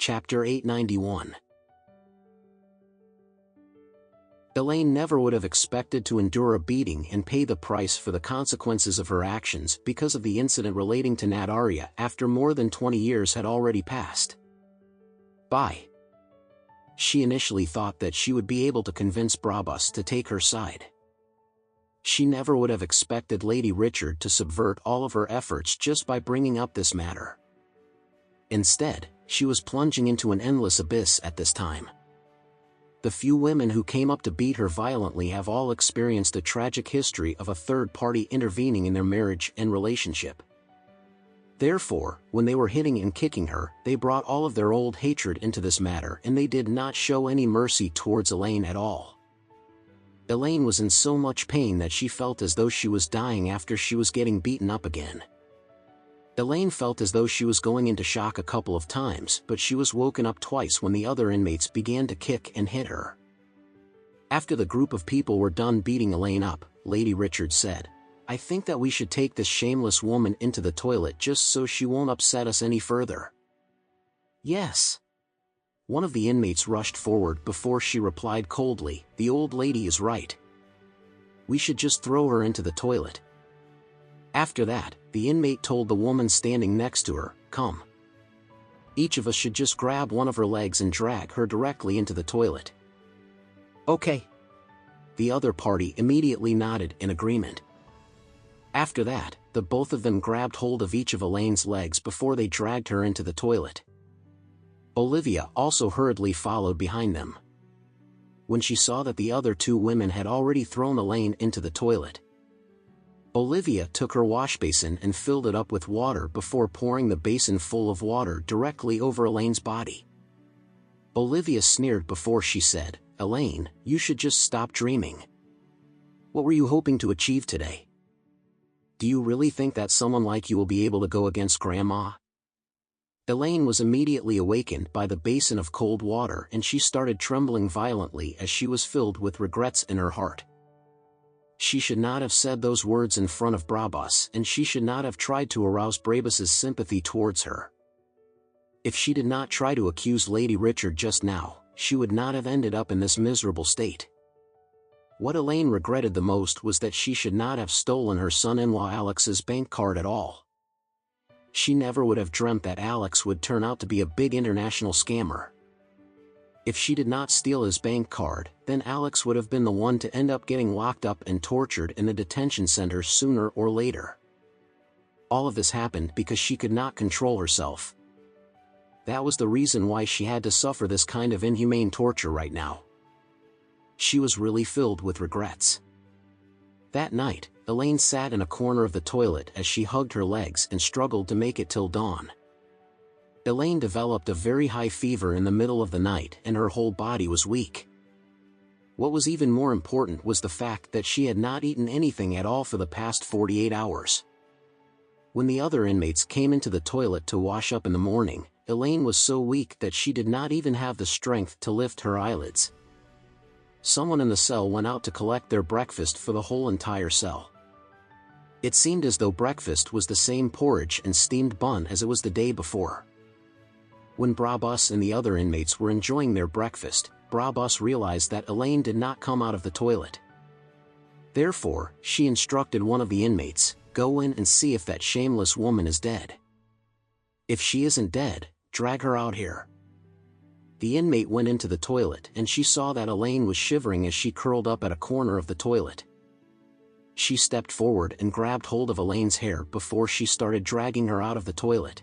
Chapter 891. Elaine never would have expected to endure a beating and pay the price for the consequences of her actions because of the incident relating to Nadaria after more than 20 years had already passed by. She initially thought that she would be able to convince Brabus to take her side. She never would have expected Lady Richard to subvert all of her efforts just by bringing up this matter. Instead, she was plunging into an endless abyss at this time. The few women who came up to beat her violently have all experienced a tragic history of a third party intervening in their marriage and relationship. Therefore, when they were hitting and kicking her, they brought all of their old hatred into this matter and they did not show any mercy towards Elaine at all. Elaine was in so much pain that she felt as though she was dying after she was getting beaten up again. Elaine felt as though she was going into shock a couple of times, but she was woken up twice when the other inmates began to kick and hit her. After the group of people were done beating Elaine up, Lady Richard said, "I think that we should take this shameless woman into the toilet just so she won't upset us any further." "Yes." One of the inmates rushed forward before she replied coldly, "The old lady is right. We should just throw her into the toilet." After that, the inmate told the woman standing next to her, "Come. Each of us should just grab one of her legs and drag her directly into the toilet." "Okay." The other party immediately nodded in agreement. After that, the both of them grabbed hold of each of Elaine's legs before they dragged her into the toilet. Olivia also hurriedly followed behind them. When she saw that the other two women had already thrown Elaine into the toilet, Olivia took her wash basin and filled it up with water before pouring the basin full of water directly over Elaine's body. Olivia sneered before she said, "Elaine, you should just stop dreaming. What were you hoping to achieve today? Do you really think that someone like you will be able to go against Grandma?" Elaine was immediately awakened by the basin of cold water and she started trembling violently as she was filled with regrets in her heart. She should not have said those words in front of Brabus and she should not have tried to arouse Brabus's sympathy towards her. If she did not try to accuse Lady Richard just now, she would not have ended up in this miserable state. What Elaine regretted the most was that she should not have stolen her son-in-law Alex's bank card at all. She never would have dreamt that Alex would turn out to be a big international scammer. If she did not steal his bank card, then Alex would have been the one to end up getting locked up and tortured in the detention center sooner or later. All of this happened because she could not control herself. That was the reason why she had to suffer this kind of inhumane torture right now. She was really filled with regrets. That night, Elaine sat in a corner of the toilet as she hugged her legs and struggled to make it till dawn. Elaine developed a very high fever in the middle of the night and her whole body was weak. What was even more important was the fact that she had not eaten anything at all for the past 48 hours. When the other inmates came into the toilet to wash up in the morning, Elaine was so weak that she did not even have the strength to lift her eyelids. Someone in the cell went out to collect their breakfast for the whole entire cell. It seemed as though breakfast was the same porridge and steamed bun as it was the day before. When Brabus and the other inmates were enjoying their breakfast, Brabus realized that Elaine did not come out of the toilet. Therefore, she instructed one of the inmates, "Go in and see if that shameless woman is dead. If she isn't dead, drag her out here." The inmate went into the toilet and she saw that Elaine was shivering as she curled up at a corner of the toilet. She stepped forward and grabbed hold of Elaine's hair before she started dragging her out of the toilet.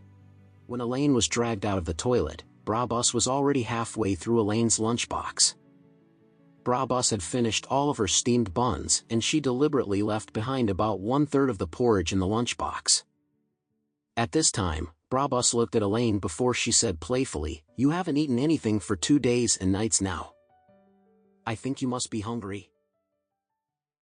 When Elaine was dragged out of the toilet, Brabus was already halfway through Elaine's lunchbox. Brabus had finished all of her steamed buns and she deliberately left behind about 1/3 of the porridge in the lunchbox. At this time, Brabus looked at Elaine before she said playfully, "You haven't eaten anything for 2 days and nights now. I think you must be hungry."